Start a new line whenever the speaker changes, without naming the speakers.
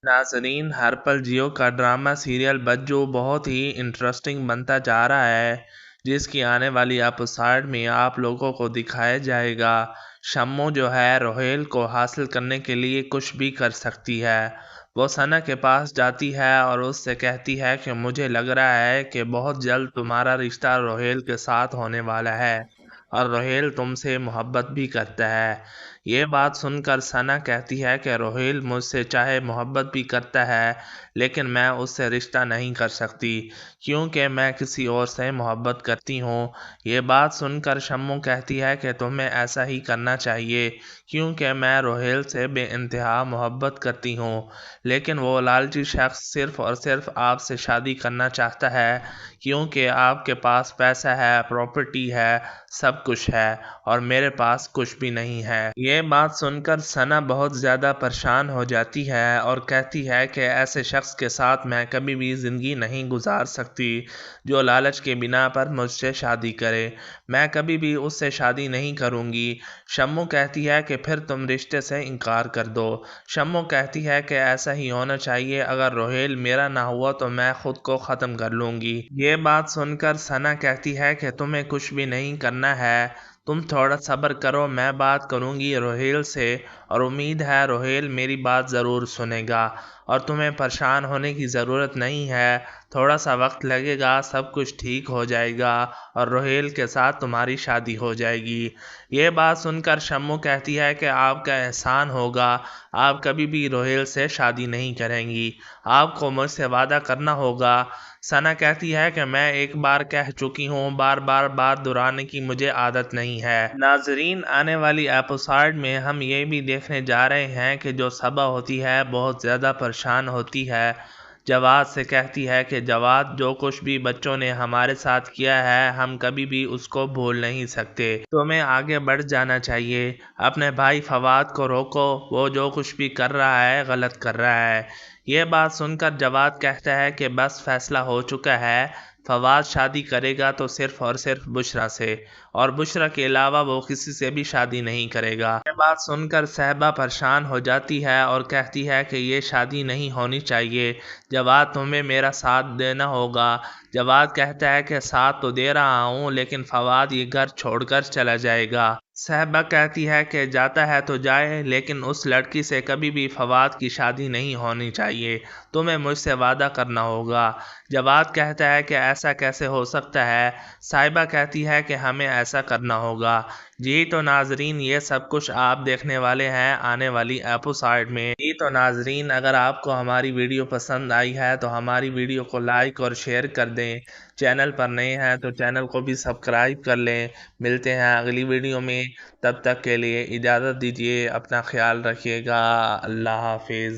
नाजरीन, हर पल जियो का ड्रामा सीरियल बज्जो बहुत ही इंटरेस्टिंग बनता जा रहा है, जिसकी आने वाली एपिसोड में आप लोगों को दिखाया जाएगा। शम्मू जो है रोहेल को हासिल करने के लिए कुछ भी कर सकती है। वो सना के पास जाती है और उससे कहती है कि मुझे लग रहा है कि बहुत जल्द तुम्हारा रिश्ता रोहेल के साथ होने वाला है और रोहेल तुमसे मोहब्बत भी करता है। ये बात सुनकर सना कहती है कि रोहेल मुझसे चाहे मोहब्बत भी करता है, लेकिन मैं उससे रिश्ता नहीं कर सकती क्योंकि मैं किसी और से मोहब्बत करती हूँ। ये बात सुनकर शम्मू कहती है कि तुम्हें ऐसा ही करना चाहिए क्योंकि मैं रोहेल से बेइंतहा मोहब्बत करती हूँ, लेकिन वो लालची शख्स सिर्फ और सिर्फ आपसे शादी करना चाहता है क्योंकि आपके पास पैसा है, प्रॉपर्टी है, सब कुछ है और मेरे पास कुछ भी नहीं है। ये बात सुनकर सना बहुत ज़्यादा परेशान हो जाती है और कहती है कि ऐसे शख्स के साथ मैं कभी भी ज़िंदगी नहीं गुजार सकती जो लालच के बिना पर मुझसे शादी करे। मैं कभी भी उससे शादी नहीं करूँगी। शम्मू कहती है कि फिर तुम रिश्ते से इनकार कर दो। शम्मू कहती है कि ऐसा ही होना चाहिए, अगर रोहेल मेरा ना हुआ तो मैं खुद को ख़त्म कर लूँगी। ये बात सुनकर सना कहती है कि तुम्हें कुछ भी नहीं करना है, तुम थोड़ा सब्र करो, मैं बात करूंगी रोहेल से और उम्मीद है रोहेल मेरी बात ज़रूर सुनेगा और तुम्हें परेशान होने की ज़रूरत नहीं है। थोड़ा सा वक्त लगेगा, सब कुछ ठीक हो जाएगा और रोहेल के साथ तुम्हारी शादी हो जाएगी। ये बात सुनकर शम्मू कहती है कि आपका एहसान होगा, आप कभी भी रोहेल से शादी नहीं करेंगी, आपको मुझसे वादा करना होगा। सना कहती है कि मैं एक बार कह चुकी हूँ, बार बार बात दोहराने की मुझे आदत नहीं है। नाजरीन, आने वाली एपिसोड में हम ये भी देखने जा रहे हैं कि जो सबा होती है बहुत ज़्यादा परेशान होती है। जवाद से कहती है कि जवाद, जो कुछ भी बच्चों ने हमारे साथ किया है हम कभी भी उसको भूल नहीं सकते, तुम्हें आगे बढ़ जाना चाहिए, अपने भाई फवाद को रोको, वो जो कुछ भी कर रहा है गलत कर रहा है। ये बात सुनकर जवाद कहता है कि बस फैसला हो चुका है, फवाद शादी करेगा तो सिर्फ और सिर्फ बुशरा से, और बुशरा के अलावा वो किसी से भी शादी नहीं करेगा। ये बात सुनकर सहबा परेशान हो जाती है और कहती है कि ये शादी नहीं होनी चाहिए, जवाद तुम्हें मेरा साथ देना होगा। जवाद कहता है कि साथ तो दे रहा हूँ, लेकिन फवाद ये घर छोड़कर चला जाएगा। सहबा कहती है कि जाता है तो जाए, लेकिन उस लड़की से कभी भी फवाद की शादी नहीं होनी चाहिए, तुम्हें मुझसे वादा करना होगा। जवाद कहता है कि ऐसा कैसे हो सकता है। साहिबा कहती है कि हमें ऐसा करना होगा। जी तो नाजरीन, ये सब कुछ आप देखने वाले हैं आने वाली एपिसोड में। जी तो नाजरीन, अगर आपको हमारी वीडियो पसंद आई है तो हमारी वीडियो को लाइक और शेयर कर दें। चैनल पर नए हैं तो चैनल को भी सब्सक्राइब कर लें। मिलते हैं अगली वीडियो में, तब तक के लिए इजाज़त दीजिए, अपना ख्याल रखिएगा। अल्लाह हाफिज़।